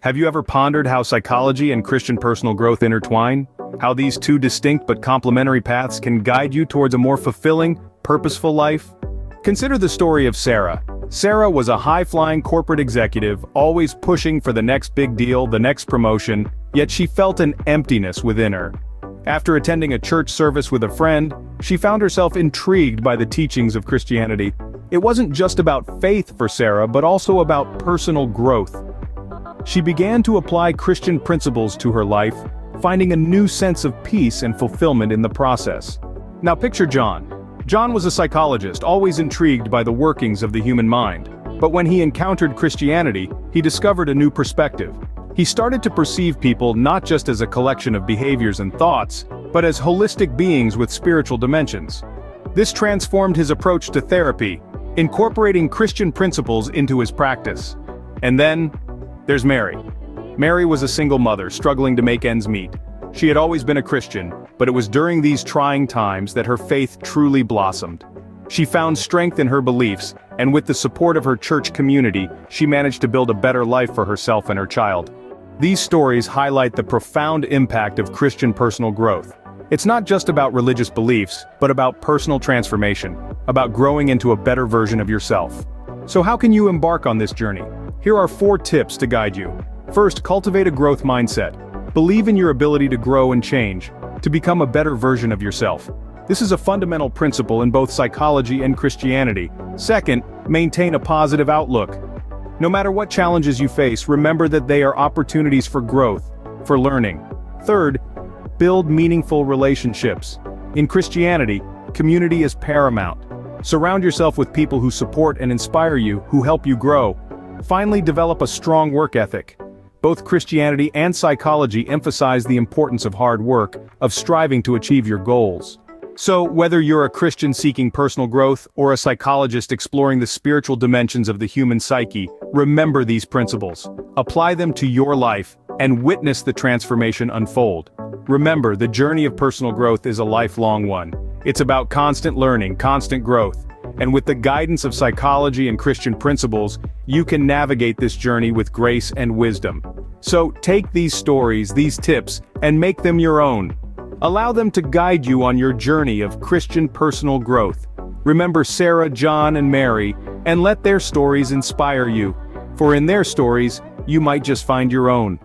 Have you ever pondered how psychology and Christian personal growth intertwine? How these two distinct but complementary paths can guide you towards a more fulfilling, purposeful life? Consider the story of Sarah. Sarah was a high-flying corporate executive, always pushing for the next big deal, the next promotion, yet she felt an emptiness within her. After attending a church service with a friend, she found herself intrigued by the teachings of Christianity. It wasn't just about faith for Sarah, but also about personal growth. She began to apply Christian principles to her life, finding a new sense of peace and fulfillment in the process. Now picture John. John was a psychologist, always intrigued by the workings of the human mind. But when he encountered Christianity, he discovered a new perspective. He started to perceive people not just as a collection of behaviors and thoughts, but as holistic beings with spiritual dimensions. This transformed his approach to therapy, incorporating Christian principles into his practice. And then, there's Mary. Mary was a single mother struggling to make ends meet. She had always been a Christian, but it was during these trying times that her faith truly blossomed. She found strength in her beliefs, and with the support of her church community, she managed to build a better life for herself and her child. These stories highlight the profound impact of Christian personal growth. It's not just about religious beliefs, but about personal transformation, about growing into a better version of yourself. So how can you embark on this journey? Here are 4 tips to guide you. First, cultivate a growth mindset. Believe in your ability to grow and change, to become a better version of yourself. This is a fundamental principle in both psychology and Christianity. Second, maintain a positive outlook. No matter what challenges you face, remember that they are opportunities for growth, for learning. Third, build meaningful relationships. In Christianity, community is paramount. Surround yourself with people who support and inspire you, who help you grow. Finally, develop a strong work ethic. Both Christianity and psychology emphasize the importance of hard work, of striving to achieve your goals. So, whether you're a Christian seeking personal growth or a psychologist exploring the spiritual dimensions of the human psyche, remember these principles. Apply them to your life, and witness the transformation unfold. Remember, the journey of personal growth is a lifelong one. It's about constant learning, constant growth. And with the guidance of psychology and Christian principles, you can navigate this journey with grace and wisdom. So, take these stories, these tips, and make them your own. Allow them to guide you on your journey of Christian personal growth. Remember Sarah, John, and Mary, and let their stories inspire you. For in their stories, you might just find your own.